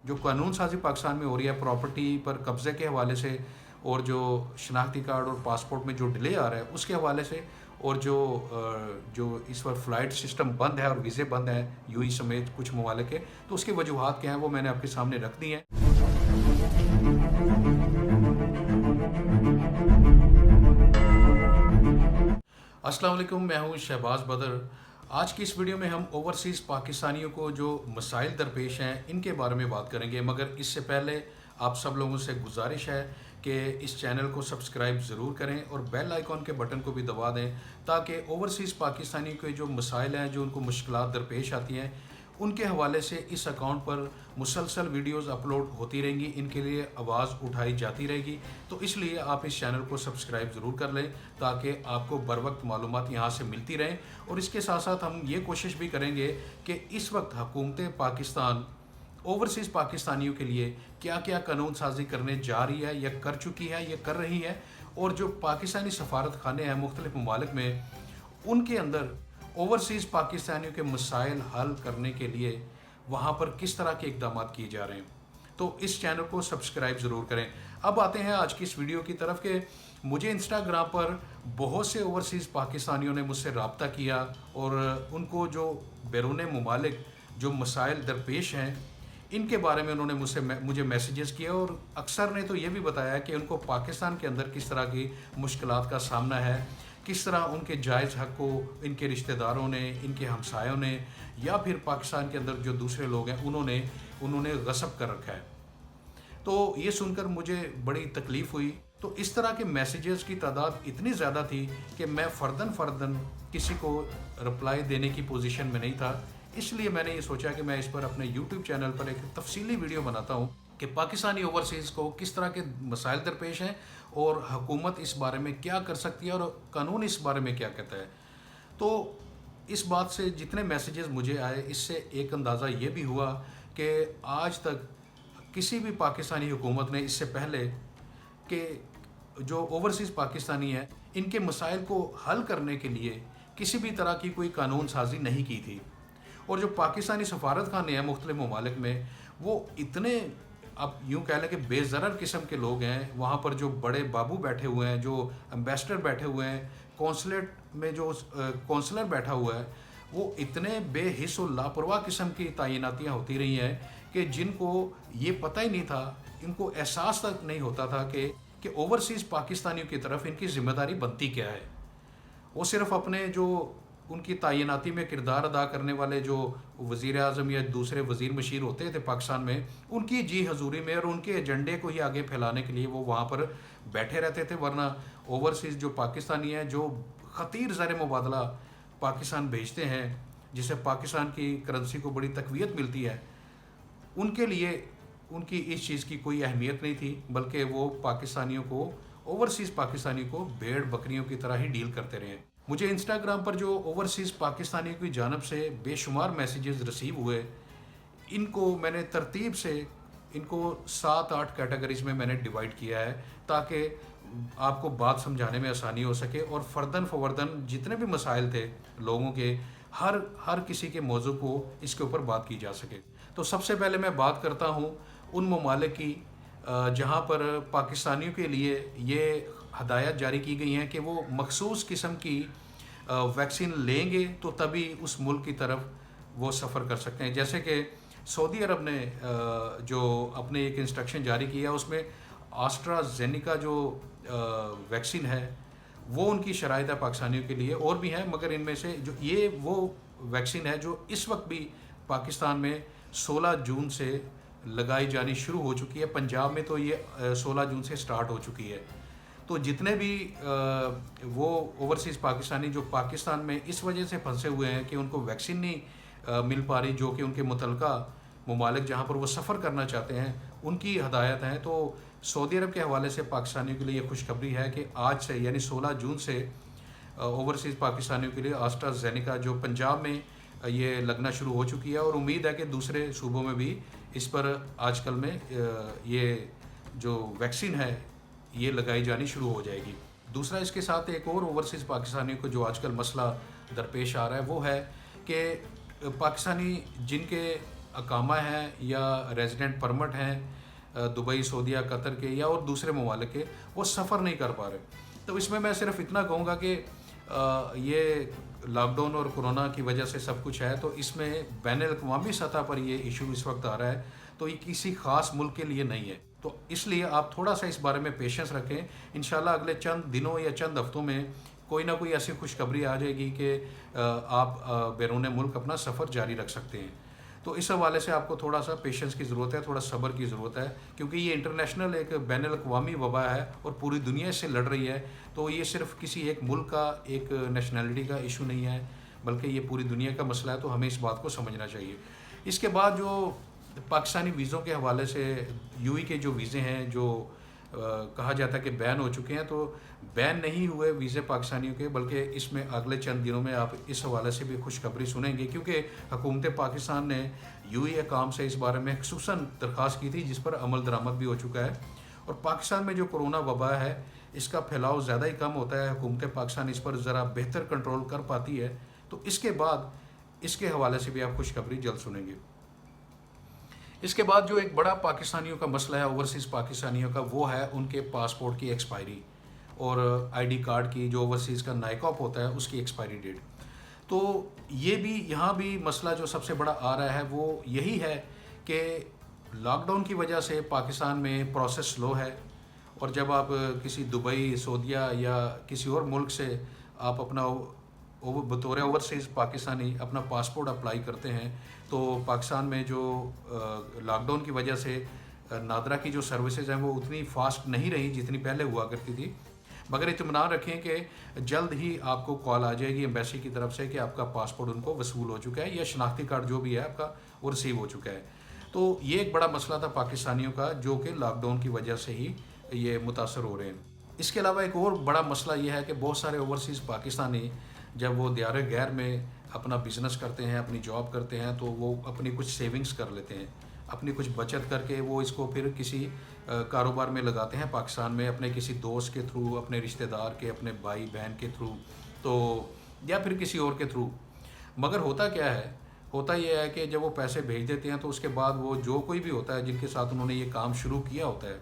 जो कानून साजी पाकिस्तान में हो रही है प्रॉपर्टी पर कब्ज़े के हवाले से, और जो शनाख्ती कार्ड और पासपोर्ट में जो डिले आ रहा है उसके हवाले से, और जो इस वक्त फ़्लाइट सिस्टम बंद है और वीज़े बंद हैं यूएई समेत कुछ ममालिक के, तो उसकी वजूहात क्या हैं वो मैंने आपके सामने रख दी हैं। अस्सलाम वालेकुम, मैं हूं शहबाज बदर। आज की इस वीडियो में हम ओवरसीज़ पाकिस्तानियों को जो मसाइल दरपेश हैं इनके बारे में बात करेंगे, मगर इससे पहले आप सब लोगों से गुजारिश है कि इस चैनल को सब्सक्राइब ज़रूर करें और बेल आइकॉन के बटन को भी दबा दें, ताकि ओवरसीज़ पाकिस्तानियों के जो मसाइल हैं, जो उनको मुश्किलात दरपेश आती हैं, उनके हवाले से इस अकाउंट पर मुसलसल वीडियोस अपलोड होती रहेंगी, इनके लिए आवाज़ उठाई जाती रहेगी। तो इसलिए आप इस चैनल को सब्सक्राइब ज़रूर कर लें ताकि आपको बर वक्त मालूमात यहाँ से मिलती रहें। और इसके साथ साथ हम ये कोशिश भी करेंगे कि इस वक्त हुकूमत पाकिस्तान ओवरसीज़ पाकिस्तानियों के लिए क्या क्या कानून साजी करने जा रही है, या कर चुकी है, या कर रही है, और जो पाकिस्तानी सफारत खाने हैं मुख्तलिफ ममालिक में, उनके अंदर ओवरसीज़ पाकिस्तानियों के मसाइल हल करने के लिए वहाँ पर किस तरह के इकदाम किए जा रहे हैं। तो इस चैनल को सब्सक्राइब ज़रूर करें। अब आते हैं आज की इस वीडियो की तरफ कि मुझे इंस्टाग्राम पर बहुत से ओवरसीज़ पाकिस्तानियों ने मुझसे रब्ता किया और उनको जो बैरून ममालिक जो मसाइल दरपेश हैं इनके बारे में उन्होंने मुझे मैसेजेस किए, और अक्सर ने तो ये भी बताया कि उनको पाकिस्तान के अंदर किस तरह की मुश्किलात का सामना है, किस तरह उनके जायज़ हक़ को इनके रिश्तेदारों ने, इनके हमसायों ने, या फिर पाकिस्तान के अंदर जो दूसरे लोग हैं उन्होंने गस्ब कर रखा है। तो ये सुनकर मुझे बड़ी तकलीफ़ हुई। तो इस तरह के मैसेजेस की तादाद इतनी ज़्यादा थी कि मैं फ़र्दन किसी को रिप्लाई देने की पोजीशन में नहीं था। इसलिए मैंने ये सोचा कि मैं इस पर अपने यूट्यूब चैनल पर एक तफसीली वीडियो बनाता हूँ कि पाकिस्तानी ओवरसीज़ को किस तरह के मसाइल दरपेश हैं और हुकूमत इस बारे में क्या कर सकती है और कानून इस बारे में क्या कहता है। तो इस बात से जितने मैसेजेस मुझे आए, इससे एक अंदाज़ा ये भी हुआ कि आज तक किसी भी पाकिस्तानी हुकूमत ने इससे पहले कि जो ओवरसीज़ पाकिस्तानी हैं इनके मसाइल को हल करने के लिए किसी भी तरह की कोई कानून साजी नहीं की थी। और जो पाकिस्तानी सफारत खाने हैं मुख्तलिफ ममालिक में, वो इतने, अब यूँ कह लें कि बेज़रर किस्म के लोग हैं। वहाँ पर जो बड़े बाबू बैठे हुए हैं, जो एम्बेसडर बैठे हुए हैं, कौंसलेट में जो कौंसलर बैठा हुआ है, वो इतने बेहिस और लापरवाह किस्म की तैनातियाँ होती रही हैं कि जिनको ये पता ही नहीं था, इनको एहसास तक नहीं होता था कि ओवरसीज़ पाकिस्तानियों की तरफ इनकी ज़िम्मेदारी बनती क्या है। वो सिर्फ़ अपने जो उनकी तैनाती में किरदार अदा करने वाले जो वज़ीर आज़म या दूसरे वज़ीर मशीर होते थे पाकिस्तान में, उनकी जी हजूरी में और उनके एजेंडे को ही आगे फैलाने के लिए वो वहाँ पर बैठे रहते थे। वरना ओवरसीज़ जो पाकिस्तानी हैं, जो ख़तीर ज़र मुबादला पाकिस्तान भेजते हैं, जिससे पाकिस्तान की करेंसी को बड़ी तक़वियत मिलती है, उनके लिए उनकी इस चीज़ की कोई अहमियत नहीं थी, बल्कि वो पाकिस्तानियों को, ओवरसीज़ पाकिस्तानियों को भेड़ बकरियों की तरह ही डील करते रहे। मुझे इंस्टाग्राम पर जो ओवरसीज़ पाकिस्तानियों की जानब से बेशुमार मैसेजेस रिसीव हुए, इनको मैंने तरतीब से इनको 7-8 कैटेगरीज में मैंने डिवाइड किया है, ताकि आपको बात समझाने में आसानी हो सके और फ़र्दन फ़वर्दन जितने भी मसाइल थे लोगों के, हर किसी के मौजू को इसके ऊपर बात की जा सके। तो सबसे पहले मैं बात करता हूँ उन ममालिक की जहाँ पर पाकिस्तानियों के लिए ये हदायत जारी की गई हैं कि वो मखसूस किस्म की वैक्सीन लेंगे तो तभी उस मुल्क की तरफ वो सफ़र कर सकते हैं। जैसे कि सऊदी अरब ने जो अपने एक इंस्ट्रक्शन जारी किया, उसमें एस्ट्राज़ेनेका जो वैक्सीन है वो उनकी शराइत है पाकिस्तानियों के लिए, और भी हैं, मगर इनमें से जो ये वो वैक्सीन है जो इस वक्त भी पाकिस्तान में 16 जून से लगाई जानी शुरू हो चुकी है। पंजाब में तो ये 16 जून से स्टार्ट हो चुकी है। तो जितने भी वो ओवरसीज़ पाकिस्तानी जो पाकिस्तान में इस वजह से फंसे हुए हैं कि उनको वैक्सीन नहीं मिल पा रही, जो कि उनके मुतलका ममालिक जहाँ पर वो सफ़र करना चाहते हैं उनकी हदायत हैं। तो सऊदी अरब के हवाले से पाकिस्तानियों के लिए ये खुशखबरी है कि आज से यानी 16 जून से ओवरसीज़ पाकिस्तानियों के लिए एस्ट्राज़ेनेका जो पंजाब में ये लगना शुरू हो चुकी है, और उम्मीद है कि दूसरे सूबों में भी इस पर आजकल में ये जो वैक्सीन है ये लगाई जानी शुरू हो जाएगी। दूसरा, इसके साथ एक और ओवरसीज़ पाकिस्तानियों को जो आजकल मसला दरपेश आ रहा है वो है कि पाकिस्तानी जिनके अकामा हैं या रेजिडेंट परमिट हैं दुबई, सऊदीया, कतर के या और दूसरे ममालिक के, वो सफ़र नहीं कर पा रहे। तो इसमें मैं सिर्फ इतना कहूँगा कि ये लॉकडाउन और कोरोना की वजह से सब कुछ है, तो इसमें बैनुल-अक़वामी सतह पर ये इशू इस वक्त आ रहा है, तो ये किसी ख़ास मुल्क के लिए नहीं है। तो इसलिए आप थोड़ा सा इस बारे में पेशेंस रखें। इंशाल्लाह अगले चंद दिनों या चंद हफ्तों में कोई ना कोई ऐसी खुशखबरी आ जाएगी कि आप बैरून मुल्क अपना सफ़र जारी रख सकते हैं। तो इस हवाले से आपको थोड़ा सा पेशेंस की ज़रूरत है, थोड़ा सब्र की ज़रूरत है, क्योंकि ये इंटरनेशनल एक बैनुल-अक़वामी वबा है और पूरी दुनिया इससे लड़ रही है। तो ये सिर्फ किसी एक मुल्क का, एक नेशनैलिटी का इशू नहीं है, बल्कि ये पूरी दुनिया का मसला है, तो हमें इस बात को समझना चाहिए। इसके बाद जो पाकिस्तानी वीज़ों के हवाले से यूएई के जो वीज़े हैं जो कहा जाता है कि बैन हो चुके हैं, तो बैन नहीं हुए वीज़े पाकिस्तानियों के, बल्कि इसमें अगले चंद दिनों में आप इस हवाले से भी खुशखबरी सुनेंगे, क्योंकि हुकूमत पाकिस्तान ने यूएई हुकाम से इस बारे में ख़ुसूसन दरख्वास्त की थी, जिस पर अमल दरामद भी हो चुका है। और पाकिस्तान में जो कोरोना वबा है, इसका फैलाव ज़्यादा ही कम होता है, हुकूमत पाकिस्तान इस पर ज़रा बेहतर कंट्रोल कर पाती है, तो इसके बाद इसके हवाले से भी आप खुशखबरी जल्द सुनेंगे। इसके बाद जो एक बड़ा पाकिस्तानियों का मसला है, ओवरसीज़ पाकिस्तानियों का, वो है उनके पासपोर्ट की एक्सपायरी और आईडी कार्ड की, जो ओवरसीज़ का नाइकॉप होता है, उसकी एक्सपायरी डेट। तो ये भी यहाँ भी मसला जो सबसे बड़ा आ रहा है वो यही है कि लॉकडाउन की वजह से पाकिस्तान में प्रोसेस स्लो है, और जब आप किसी दुबई, सऊदीया या किसी और मुल्क से आप अपना बतौर ओवरसीज़ पाकिस्तानी अपना पासपोर्ट अप्लाई करते हैं, तो पाकिस्तान में जो लॉकडाउन की वजह से नादरा की जो सर्विसेज हैं वो उतनी फास्ट नहीं रही जितनी पहले हुआ करती थी। मगर इत्मीनान रखें कि जल्द ही आपको कॉल आ जाएगी एम्बेसी की तरफ से कि आपका पासपोर्ट उनको वसूल हो चुका है, या शनाख्ती कार्ड जो भी है आपका वो रिसीव हो चुका है। तो ये एक बड़ा मसला था पाकिस्तानियों का, जो कि लॉकडाउन की वजह से ही ये मुतासर हो रहे हैं। इसके अलावा एक और बड़ा मसला ये है कि बहुत सारे ओवरसीज़ पाकिस्तानी जब वो दियार गैर में अपना बिज़नेस करते हैं, अपनी जॉब करते हैं, तो वो अपनी कुछ सेविंग्स कर लेते हैं, अपनी कुछ बचत करके वो इसको फिर किसी कारोबार में लगाते हैं पाकिस्तान में, अपने किसी दोस्त के थ्रू, अपने रिश्तेदार के, अपने भाई बहन के थ्रू, तो या फिर किसी और के थ्रू। मगर होता क्या है, होता यह है कि जब वो पैसे भेज देते हैं, तो उसके बाद वो जो कोई भी होता है जिनके साथ उन्होंने ये काम शुरू किया होता है,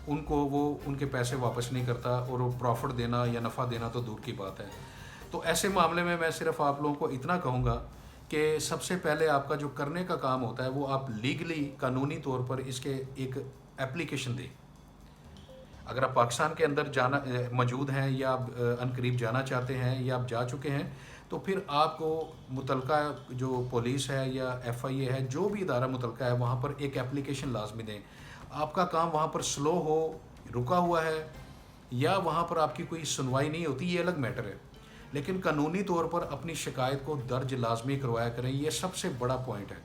उनको वो उनके पैसे वापस नहीं करता, और वो प्रॉफिट देना या नफ़ा देना तो दूर की बात है। तो ऐसे मामले में मैं सिर्फ आप लोगों को इतना कहूँगा कि सबसे पहले आपका जो करने का काम होता है वो आप लीगली, कानूनी तौर पर इसके एक एप्लीकेशन दें। अगर आप पाकिस्तान के अंदर जाना मौजूद हैं, या आप अनकरीब जाना चाहते हैं, या आप जा चुके हैं, तो फिर आपको मुतलका जो पुलिस है या FIA है, जो भी इदारा मुतलका है, वहाँ पर एक एप्लीकेशन लाजमी दें। आपका काम वहाँ पर स्लो हो, रुका हुआ है, या वहाँ पर आपकी कोई सुनवाई नहीं होती, ये अलग मैटर है, लेकिन कानूनी तौर पर अपनी शिकायत को दर्ज लाजमी करवाया करें, ये सबसे बड़ा पॉइंट है।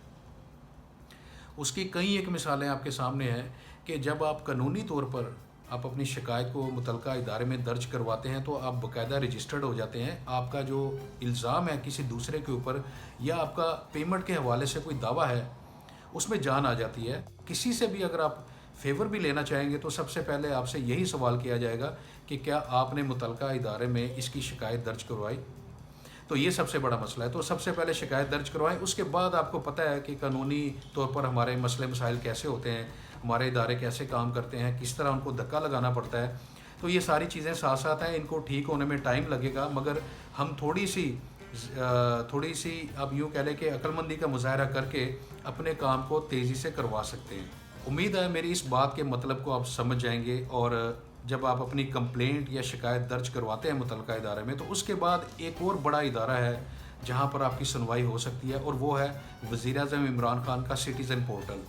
उसकी कई एक मिसालें आपके सामने हैं कि जब आप कानूनी तौर पर आप अपनी शिकायत को मुतलका इदारे में दर्ज करवाते हैं, तो आप बाकायदा रजिस्टर्ड हो जाते हैं। आपका जो इल्ज़ाम है किसी दूसरे के ऊपर, या आपका पेमेंट के हवाले से कोई दावा है, उसमें जान आ जाती है। किसी से भी अगर आप फेवर भी लेना चाहेंगे, तो सबसे पहले आपसे यही सवाल किया जाएगा कि क्या आपने मुतलका इदारे में इसकी शिकायत दर्ज करवाई। तो ये सबसे बड़ा मसला है। तो सबसे पहले शिकायत दर्ज करवाएं, उसके बाद आपको पता है कि कानूनी तौर पर हमारे मसले मसाइल कैसे होते हैं, हमारे इदारे कैसे काम करते हैं, किस तरह उनको धक्का लगाना पड़ता है। तो ये सारी चीज़ें साथ साथ हैं, इनको ठीक होने में टाइम लगेगा, मगर हम थोड़ी सी आप यूँ कह लें कि अक्लमंदी का मुजाहरा करके अपने काम को तेज़ी से करवा सकते हैं। उम्मीद है मेरी इस बात के मतलब को आप समझ जाएंगे, और जब आप अपनी कंप्लेंट या शिकायत दर्ज करवाते हैं मुतलका इदारे में, तो उसके बाद एक और बड़ा इदारा है जहां पर आपकी सुनवाई हो सकती है, और वो है वज़ीर-ए-आज़म इमरान खान का सिटीज़न पोर्टल।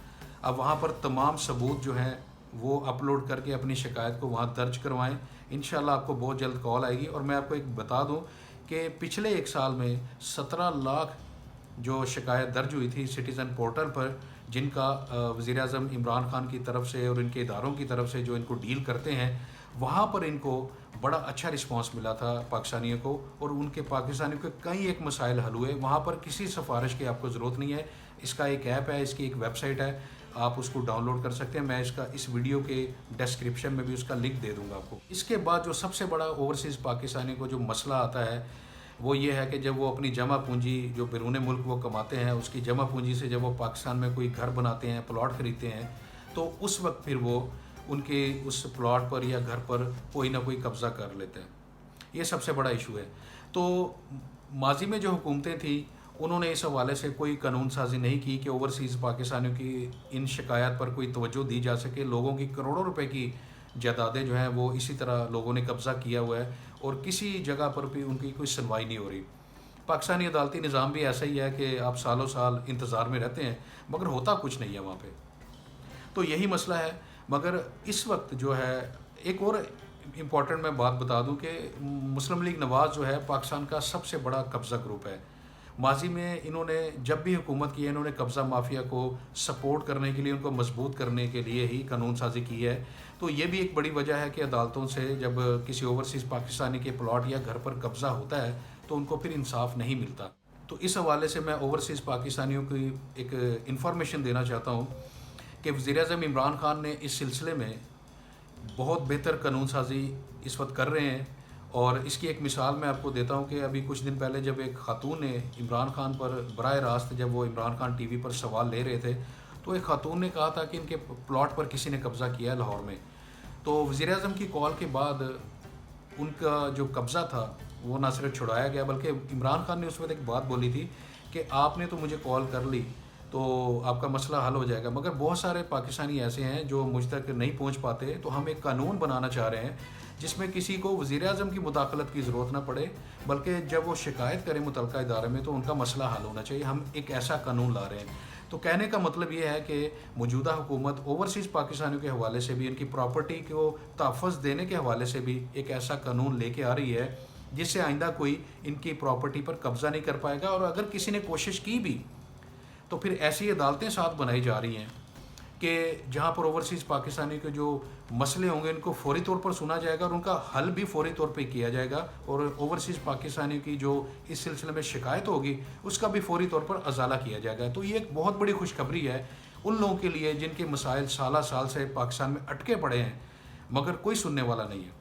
अब वहां पर तमाम सबूत जो हैं वो अपलोड करके अपनी शिकायत को वहां दर्ज करवाएं। इंशाल्लाह आपको बहुत जल्द कॉल आएगी। और मैं आपको एक बता दूं कि पिछले एक साल में 17 लाख जो शिकायत दर्ज हुई थी सिटीज़न पोर्टल पर, जिनका वज़ीर-ए-आज़म इमरान खान की तरफ से और इनके इदारों की तरफ से जो इनको डील करते हैं, वहाँ पर इनको बड़ा अच्छा रिस्पांस मिला था पाकिस्तानियों को, और उनके पाकिस्तानियों के कई एक मसाइल हल हुए। वहाँ पर किसी सिफारिश की आपको ज़रूरत नहीं है। इसका एक ऐप है, इसकी एक वेबसाइट है, आप उसको डाउनलोड कर सकते हैं। मैं इस वीडियो के डिस्क्रिप्शन में भी उसका लिंक दे दूँगा आपको। इसके बाद जो सबसे बड़ा ओवरसीज़ पाकिस्तानी को जो मसला आता है وہ یہ ہے کہ جب وہ اپنی جمع پونجی جو بیرون ملک وہ کماتے ہیں، اس کی جمع پونجی سے جب وہ پاکستان میں کوئی گھر بناتے ہیں، پلاٹ خریدتے ہیں، تو اس وقت پھر وہ ان کے اس پلاٹ پر یا گھر پر کوئی نہ کوئی قبضہ کر لیتے ہیں۔ یہ سب سے بڑا ایشو ہے۔ تو ماضی میں جو حکومتیں تھیں انہوں نے اس حوالے سے کوئی قانون سازی نہیں کی کہ اوورسیز پاکستانیوں کی ان شکایات پر کوئی توجہ دی جا سکے۔ لوگوں کی کروڑوں روپے کی جائیدادیں جو ہیں وہ اسی طرح لوگوں نے قبضہ کیا ہوا ہے اور کسی جگہ پر بھی ان کی کوئی سنوائی نہیں ہو رہی۔ پاکستانی عدالتی نظام بھی ایسا ہی ہے کہ آپ سالوں سال انتظار میں رہتے ہیں مگر ہوتا کچھ نہیں ہے وہاں پہ۔ تو یہی مسئلہ ہے۔ مگر اس وقت جو ہے ایک اور امپورٹنٹ میں بات بتا دوں کہ مسلم لیگ نواز جو ہے پاکستان کا سب سے بڑا قبضہ گروپ ہے۔ ماضی میں انہوں نے جب بھی حکومت کی ہے انہوں نے قبضہ مافیا کو سپورٹ کرنے کے لیے، ان کو مضبوط کرنے کے لیے ہی قانون سازی کی ہے۔ تو یہ بھی ایک بڑی وجہ ہے کہ عدالتوں سے جب کسی اوورسیز پاکستانی کے پلاٹ یا گھر پر قبضہ ہوتا ہے تو ان کو پھر انصاف نہیں ملتا۔ تو اس حوالے سے میں اوورسیز پاکستانیوں کی ایک انفارمیشن دینا چاہتا ہوں کہ وزیر اعظم عمران خان نے اس سلسلے میں بہت بہتر قانون سازی اس وقت کر رہے ہیں، اور اس کی ایک مثال میں آپ کو دیتا ہوں کہ ابھی کچھ دن پہلے جب ایک خاتون نے عمران خان پر براہ راست، جب وہ عمران خان ٹی وی پر سوال لے رہے تھے، تو ایک خاتون نے کہا تھا کہ ان کے پلاٹ پر کسی نے قبضہ کیا ہے لاہور میں۔ تو وزیر اعظم کی کال کے بعد ان کا جو قبضہ تھا وہ نہ صرف چھڑایا گیا بلکہ عمران خان نے اس وقت ایک بات بولی تھی کہ آپ نے تو مجھے کال کر لی تو آپ کا مسئلہ حل ہو جائے گا، مگر بہت سارے پاکستانی ایسے ہیں جو مجھ تک نہیں پہنچ پاتے، تو ہم ایک قانون بنانا چاہ رہے ہیں جس میں کسی کو وزیر اعظم کی مداخلت کی ضرورت نہ پڑے، بلکہ جب وہ شکایت کریں متعلقہ ادارے میں تو ان کا مسئلہ حل ہونا چاہیے۔ ہم ایک ایسا قانون لا رہے ہیں۔ تو کہنے کا مطلب یہ ہے کہ موجودہ حکومت اوورسیز پاکستانیوں کے حوالے سے بھی، ان کی پراپرٹی کو تحفظ دینے کے حوالے سے بھی ایک ایسا قانون لے کے آ رہی ہے جس سے آئندہ کوئی ان کی پراپرٹی پر قبضہ نہیں کر پائے گا، اور اگر کسی نے کوشش کی بھی تو پھر ایسی عدالتیں ساتھ بنائی جا رہی ہیں کہ جہاں پر اوورسیز پاکستانی کے جو مسئلے ہوں گے ان کو فوری طور پر سنا جائے گا اور ان کا حل بھی فوری طور پہ کیا جائے گا، اور اوورسیز پاکستانی کی جو اس سلسلے میں شکایت ہوگی اس کا بھی فوری طور پر ازالہ کیا جائے گا۔ تو یہ ایک بہت بڑی خوشخبری ہے ان لوگوں کے لیے جن کے مسائل سالہ سال سے پاکستان میں اٹکے پڑے ہیں مگر کوئی سننے والا نہیں ہے۔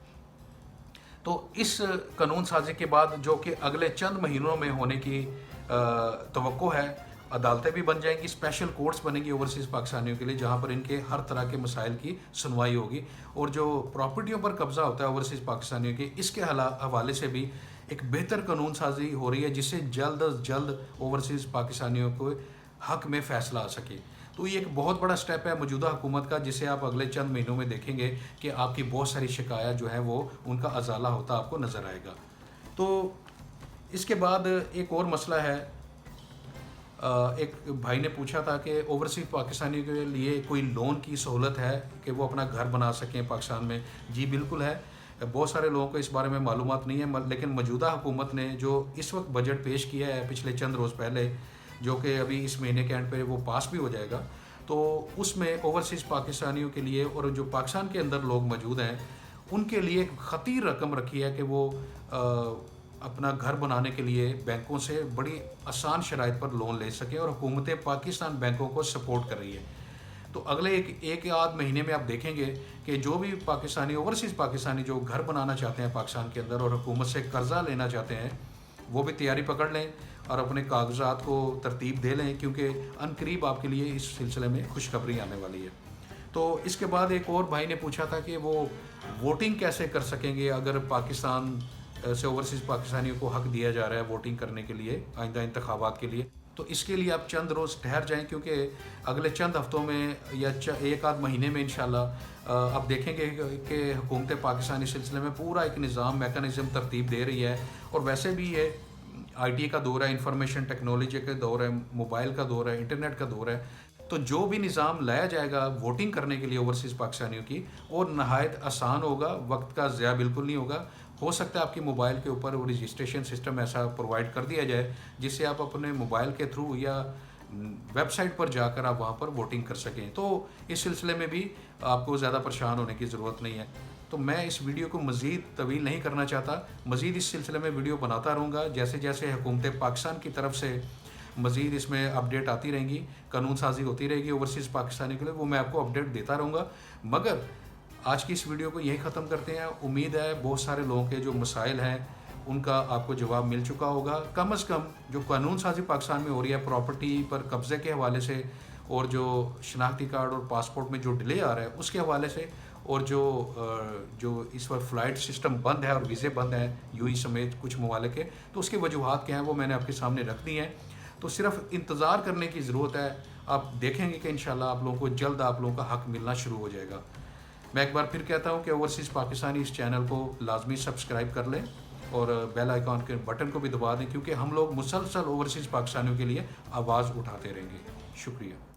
تو اس قانون سازی کے بعد جو کہ اگلے چند مہینوں میں ہونے کی توقع ہے، عدالتیں بھی بن جائیں گی، اسپیشل کورٹس بنیں گی اوورسیز پاکستانیوں کے لیے جہاں پر ان کے ہر طرح کے مسائل کی سنوائی ہوگی، اور جو پراپرٹیوں پر قبضہ ہوتا ہے اوورسیز پاکستانیوں کے، اس کے حوالے سے بھی ایک بہتر قانون سازی ہو رہی ہے جس سے جلد از جلد اوورسیز پاکستانیوں کو حق میں فیصلہ آ سکے۔ تو یہ ایک بہت بڑا سٹیپ ہے موجودہ حکومت کا جسے آپ اگلے چند مہینوں میں دیکھیں گے کہ آپ کی بہت ساری شکایات جو ہیں وہ ان کا ازالہ ہوتا آپ کو نظر آئے گا۔ تو اس کے بعد ایک اور مسئلہ ہے، ایک بھائی نے پوچھا تھا کہ اوورسیز پاکستانی کے لیے کوئی لون کی سہولت ہے کہ وہ اپنا گھر بنا سکیں پاکستان میں؟ جی بالکل ہے۔ بہت سارے لوگوں کو اس بارے میں معلومات نہیں ہے، لیکن موجودہ حکومت نے جو اس وقت بجٹ پیش کیا ہے پچھلے چند روز پہلے، جو کہ ابھی اس مہینے کے اینڈ پہ وہ پاس بھی ہو جائے گا، تو اس میں اوورسیز پاکستانیوں کے لیے اور جو پاکستان کے اندر لوگ موجود ہیں ان کے لیے ایک خطیر رقم رکھی ہے کہ وہ اپنا گھر بنانے کے لیے بینکوں سے بڑی آسان شرائط پر لون لے سکیں، اور حکومت پاکستان بینکوں کو سپورٹ کر رہی ہے۔ تو اگلے ایک آدھ مہینے میں آپ دیکھیں گے کہ جو بھی پاکستانی اوورسیز پاکستانی جو گھر بنانا چاہتے ہیں پاکستان کے اندر اور حکومت سے قرضہ لینا چاہتے ہیں، وہ بھی تیاری پکڑ لیں اور اپنے کاغذات کو ترتیب دے لیں، کیونکہ عنقریب آپ کے لیے اس سلسلے میں خوشخبری آنے والی ہے۔ تو اس کے بعد ایک اور بھائی نے پوچھا تھا کہ وہ ووٹنگ کیسے کر سکیں گے اگر پاکستان سے اوورسیز پاکستانیوں کو حق دیا جا رہا ہے ووٹنگ کرنے کے لیے آئندہ انتخابات کے لیے۔ تو اس کے لیے آپ چند روز ٹھہر جائیں، کیونکہ اگلے چند ہفتوں میں یا ایک آدھ مہینے میں انشاءاللہ آپ دیکھیں گے کہ حکومت پاکستان اس سلسلے میں پورا ایک نظام میکانزم ترتیب دے رہی ہے، اور ویسے بھی یہ آئی ٹی کا دور ہے، انفارمیشن ٹیکنالوجی کا دور ہے، موبائل کا دور ہے، انٹرنیٹ کا دور ہے، تو جو بھی نظام لایا جائے گا ووٹنگ کرنے کے لیے اوورسیز پاکستانیوں کی، اور نہایت آسان ہوگا، وقت کا ضیاع بالکل نہیں ہوگا۔ ہو سکتا ہے آپ کی موبائل کے اوپر وہ رجسٹریشن سسٹم ایسا پرووائڈ کر دیا جائے جس سے آپ اپنے موبائل کے تھرو یا ویب سائٹ پر جا کر آپ وہاں پر ووٹنگ کر سکیں۔ تو اس سلسلے میں بھی آپ کو زیادہ پریشان ہونے کی ضرورت نہیں ہے۔ تو میں اس ویڈیو کو مزید طویل نہیں کرنا چاہتا، مزید اس سلسلے میں ویڈیو بناتا رہوں گا، جیسے جیسے حکومت پاکستان کی طرف سے مزید اس میں اپڈیٹ آتی رہیں گی، قانون سازی ہوتی رہے گی اوورسیز پاکستانی کے لیے، وہ میں آپ کو اپڈیٹ دیتا رہوں گا۔ مگر آج کی اس ویڈیو کو یہیں ختم کرتے ہیں۔ امید ہے بہت سارے لوگوں کے جو مسائل ہیں ان کا آپ کو جواب مل چکا ہوگا. کم از کم جو قانون سازی پاکستان میں ہو رہی ہے پراپرٹی پر قبضے کے حوالے سے، اور جو شناختی کارڈ اور پاسپورٹ میں جو ڈیلے آ رہا ہے اس کے حوالے سے، اور جو اس وقت فلائٹ سسٹم بند ہے اور ویزے بند ہیں یو ای سمیت کچھ ممالک کے، تو اس کی وجوہات کیا ہیں وہ میں نے آپ کے سامنے رکھ دی ہیں. تو صرف انتظار کرنے کی ضرورت ہے. آپ دیکھیں گے کہ انشاءاللہ آپ لوگوں کو جلد آپ لوگوں کا حق ملنا شروع ہو جائے گا. میں ایک بار پھر کہتا ہوں کہ اوورسیز پاکستانی اس چینل کو لازمی سبسکرائب کر لیں اور بیل آئیکن کے بٹن کو بھی دبا دیں، کیونکہ ہم لوگ مسلسل اوورسیز پاکستانیوں کے لیے آواز اٹھاتے رہیں گے. شکریہ.